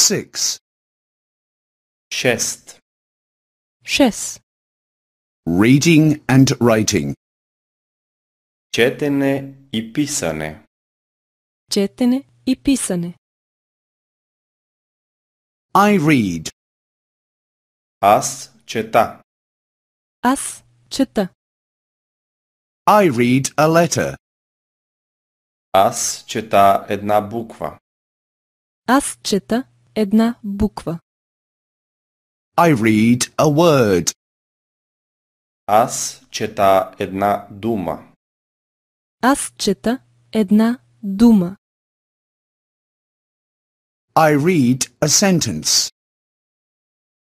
6. 6. 6. Reading and writing. Четене и писане. Четене и писане. I read. Аз чета. Аз чета. I read a letter. Аз чета една буква. Аз чета една буква. I read a word. Аз чета една дума. Аз чета една дума. I read a sentence.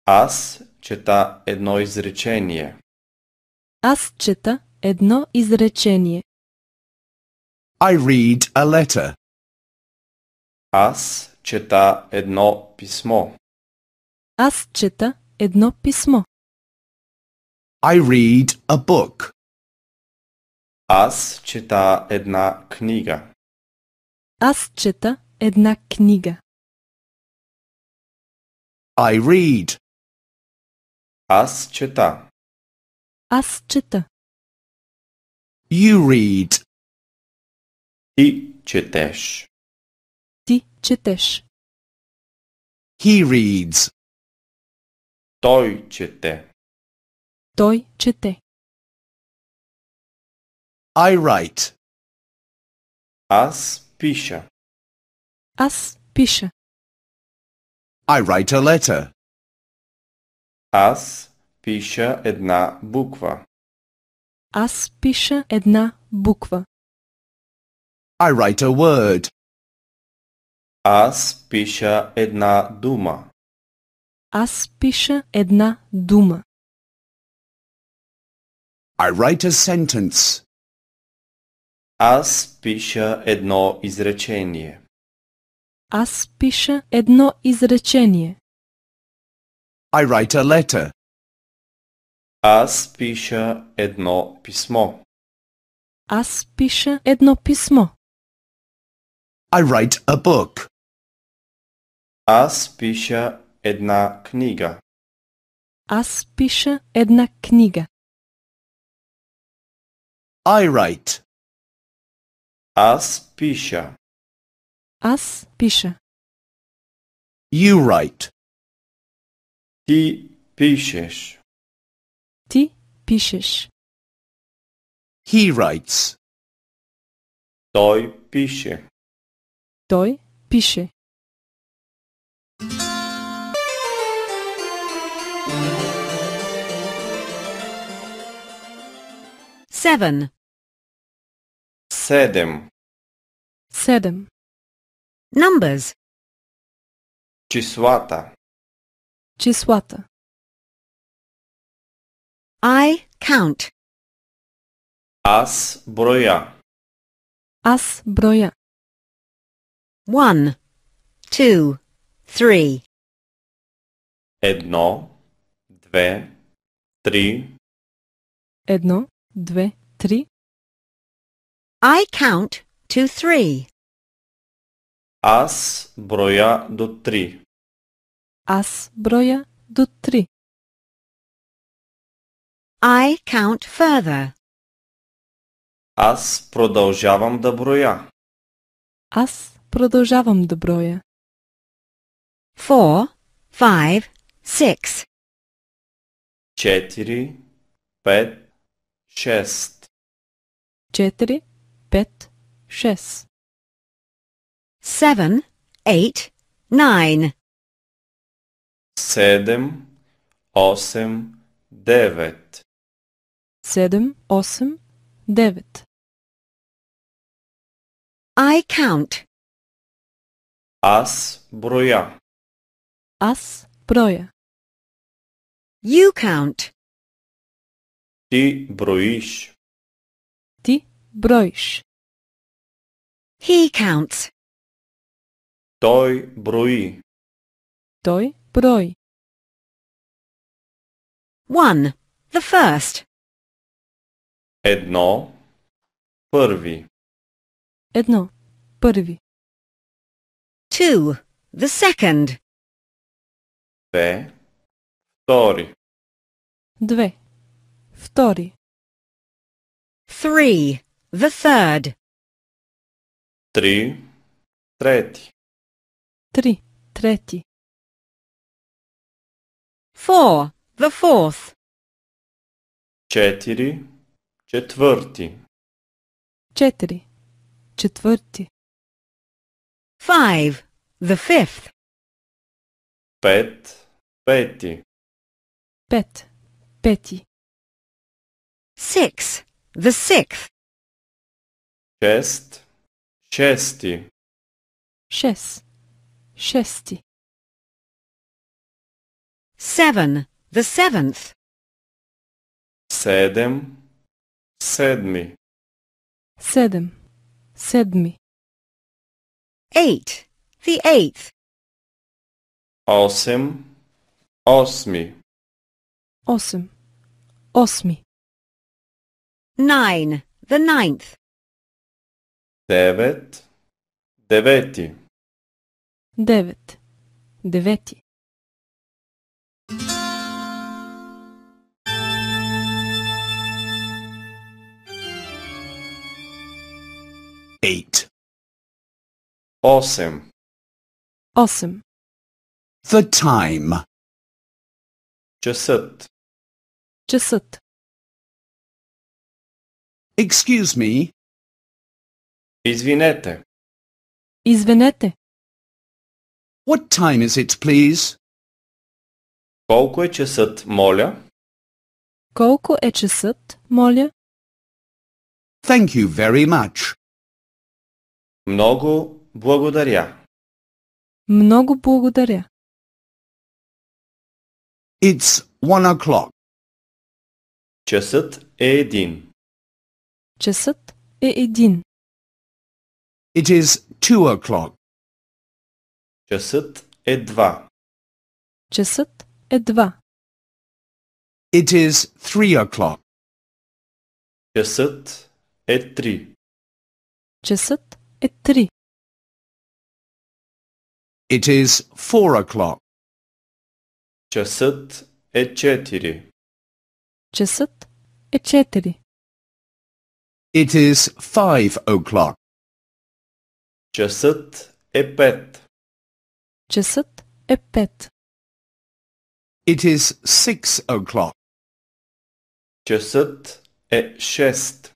Аз чета едно изречение. Аз чета едно изречение. I read a letter. Аз чета едно писмо. Аз чета едно писмо. I read a book. Аз чета една книга. Аз чета една книга. I read. Аз чета. Аз чета. You read. Ти четеш. Ти четеш. He reads. Той чете. Той чете. I write. Аз пиша. Аз пиша. I write a letter. Аз пиша една буква. Аз пиша една буква. I write a word. Аз пиша една дума. Аз пиша една дума. I write a sentence. Аз пиша едно изречение. Аз пиша едно изречение. I write a letter. Аз пиша едно писмо. Аз пиша едно писмо. I write a book. Аз пиша една книга. Аз пиша една книга. I write. Аз пиша. Аз пиша. You write. Ти пишеш. Ти пишеш. He writes. Той пише. Той пише. Seven. 7. 7. Numbers. Числата. Числата. I count. Аз броя. Аз броя. 1, 2, 3. 1, 2, 3. 1, 2, 3. I count to 3. Аз броя до 3. Аз броя до 3. I count further. Аз продължавам да броя. Аз продължавам да броя. 4, 5, 6. 4, 5, 6. 4, 5, 6. 7, 8, 9. 7, 8, 9. 7, 8, 9. I count. Аз броя. Аз броя. You count. Ти броиш. Ти броиш. He counts. Той брои. Той брои. 1. The first. 1, първи. 1. Първи. 2. The second. 2. Втори. 2. Втори. 3. The third. 3. Трети. 3. Трети. 4. The fourth. 4. Четвърти. 4. Четвърти. 5. The fifth. 5. Пети. 5. Пети. 6. The sixth. 6. Шести. 6. Шести. 7. The seventh. 7. Седми. 7. Седми. 8. The eighth. 8. Осми. 8. Осми. 9. The ninth. 9. Девети. 9. Девети. Eight. 8. 8. The time. Часът. Часът. Excuse me. Извинете. Извинете. What time is it, please? Колко е часът, моля? Колко е часът, моля? Thank you very much. Много благодаря. Много благодаря. It's 1 o'clock. Часът е 1. Часът е 1. It is 2 o'clock. Часът е 2. Часът е 2. It is 3 o'clock. Часът е 3. Часът е 3. It is 4 o'clock. Часът е 4. Часът е 4. It is 5 o'clock. Часът е 5. Часът е 5. It is 6 o'clock. Часът е 6.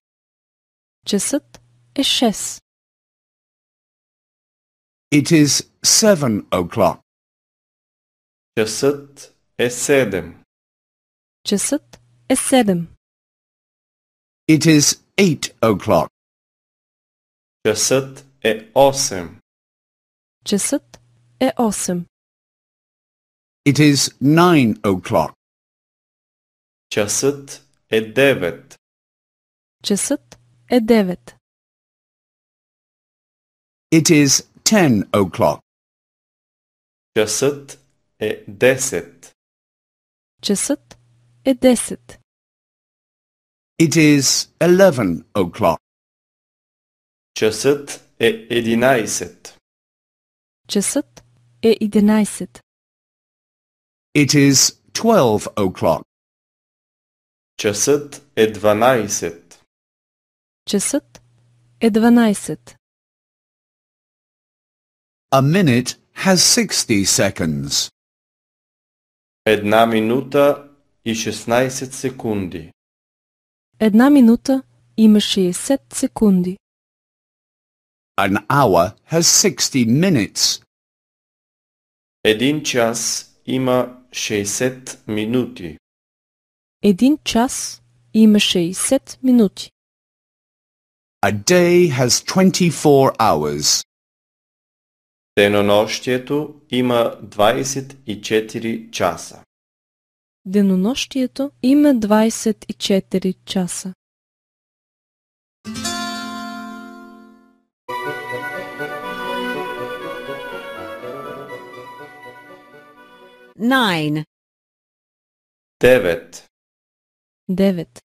Часът е 6. It is 7 o'clock. Часът е 7. Часът е 7. It is 8 o'clock. Часът е 8. Часът е 8. It is 9 o'clock. Часът е 9. Часът е 9. It is 10 o'clock. Часът е 10. Часът е 10. It is 11 o'clock. Часът е 11. Часът е 11. It is 12 o'clock. Часът е 12. Часът е 12. A minute has 60 seconds. 1 минута и 16 секунди. 1 минута има 60 секунди. An hour has 60 minutes. 1 час има 60 минути. 1 час има 60 минути. A day has 24 hours. Денонощието има 24 часа. Денонощието има 24 часа. Nine. 9. 9.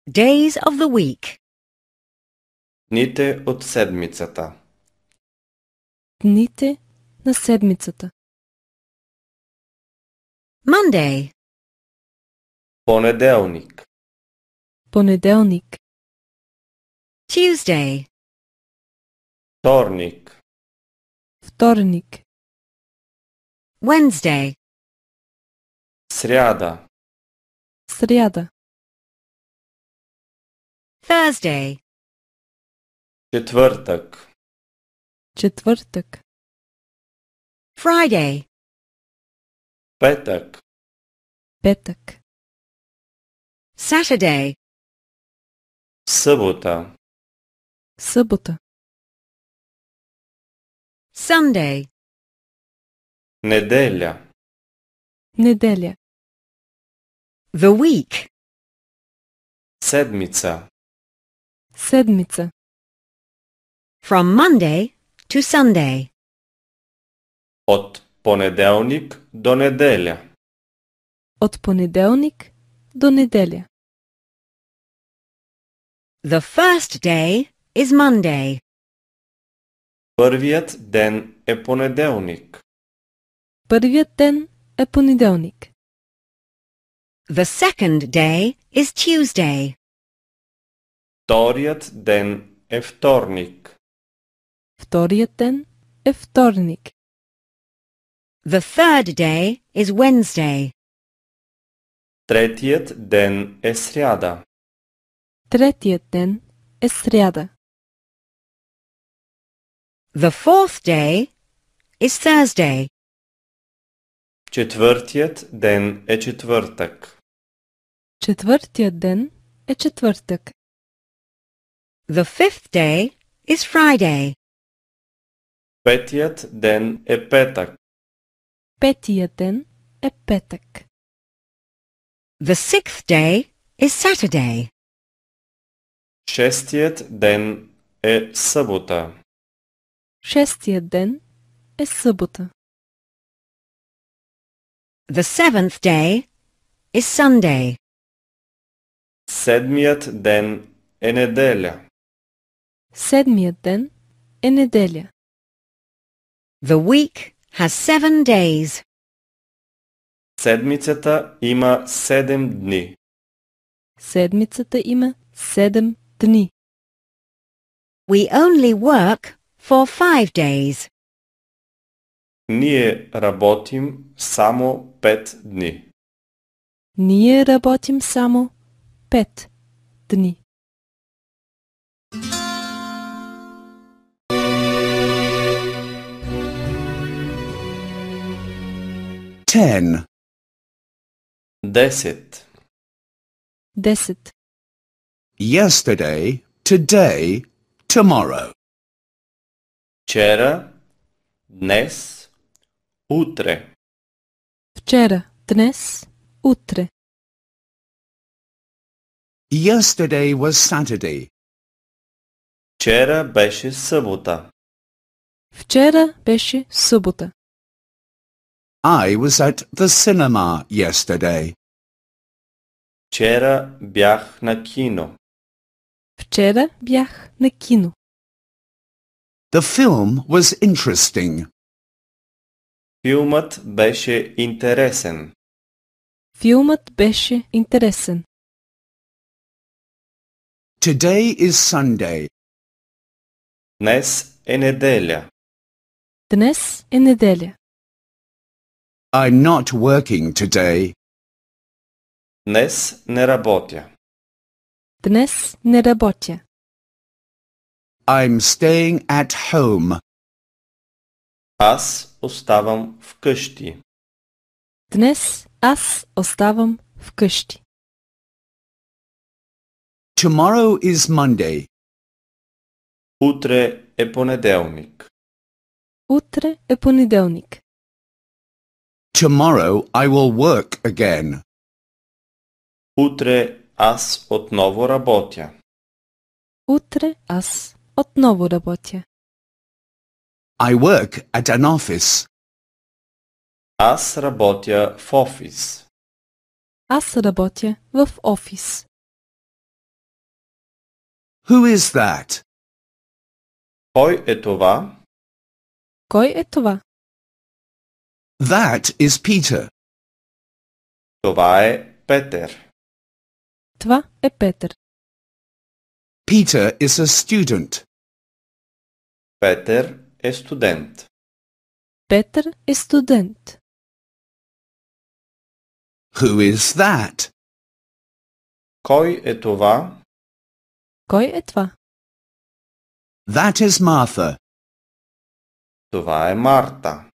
Days of the week. Дните от седмицата. Дните на седмицата. Monday, Понеделник. Понеделник. Tuesday, Вторник. Вторник. Wednesday, Сряда. Сряда. Thursday, Четвъртък. Четвъртък. Friday, Петък. Петък. Saturday, Събота. Събота. Sunday, Неделя. Неделя. the week, Седмица. Седмица. from Monday to Sunday. От понеделник до неделя. От понеделник до неделя. The first day is Monday. Първият ден е понеделник. Първият ден е понеделник. The second day is Tuesday. Вторият ден е вторник. Вторият ден е вторник. The third day is Wednesday. Третият ден е сряда. Третият ден е сряда. The fourth day is Thursday. Четвъртият ден е четвъртък. Четвъртият ден е четвъртък. The fifth day is Friday. Петият ден е петък. Петият ден е петък. The sixth day is Saturday. Шестият ден е събота. Шестият ден е събота. The seventh day is Sunday. Седмият ден е неделя. Седмият ден е неделя. The week has 7 days. Седмицата има 7 дни. Седмицата има 7 дни. We only work for 5 days. Ние работим само 5 дни. Ние работим само 5 дни. Ten. 10. 10. Yesterday, today, tomorrow. Вчера, днес, утре. Вчера, днес, утре. Yesterday was Saturday. Вчера беше събота. Вчера беше събота. I was at the cinema yesterday. Вчера бях на кино. Вчера бях на кино. The film was interesting. Филмът беше интересен. Филмът беше интересен. Today is Sunday. Днес е неделя. Днес е неделя. I'm not working today. Днес не работя. Днес не работя. I'm staying at home. Аз оставам вкъщи. Днес аз оставам вкъщи. Tomorrow is Monday. Утре е понеделник. Утре е понеделник. Tomorrow I will work again. Утре аз отново работя. Утре аз отново работя. I work at an office. Аз работя в офис. Аз работя в офис. Who is that? Кой е това? Кой е това? That is Peter. Това е Петър. Това е Петър. Peter is a student. Петър е студент. Петър е студент. Who is that? Кой е това? Кой е това? That is Martha. Това е Марта.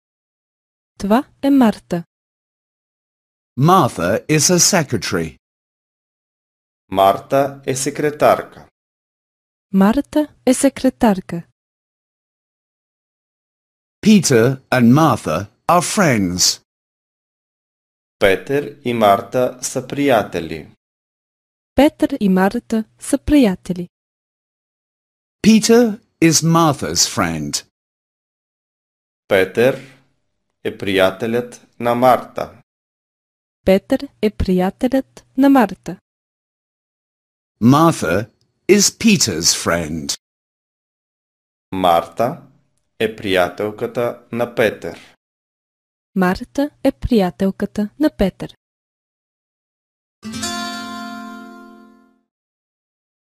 Това е Марта. Martha is a secretary. Марта е секретарка. Марта е секретарка. Peter and Martha are friends. Петър и Марта са приятели. Петър и Марта са приятели. Peter is Martha's friend. Петър е приятелят на Марта. Петър е приятелят на Марта. Martha is Peter's friend. Марта е приятелката на Петър. Марта е приятелката на Петър.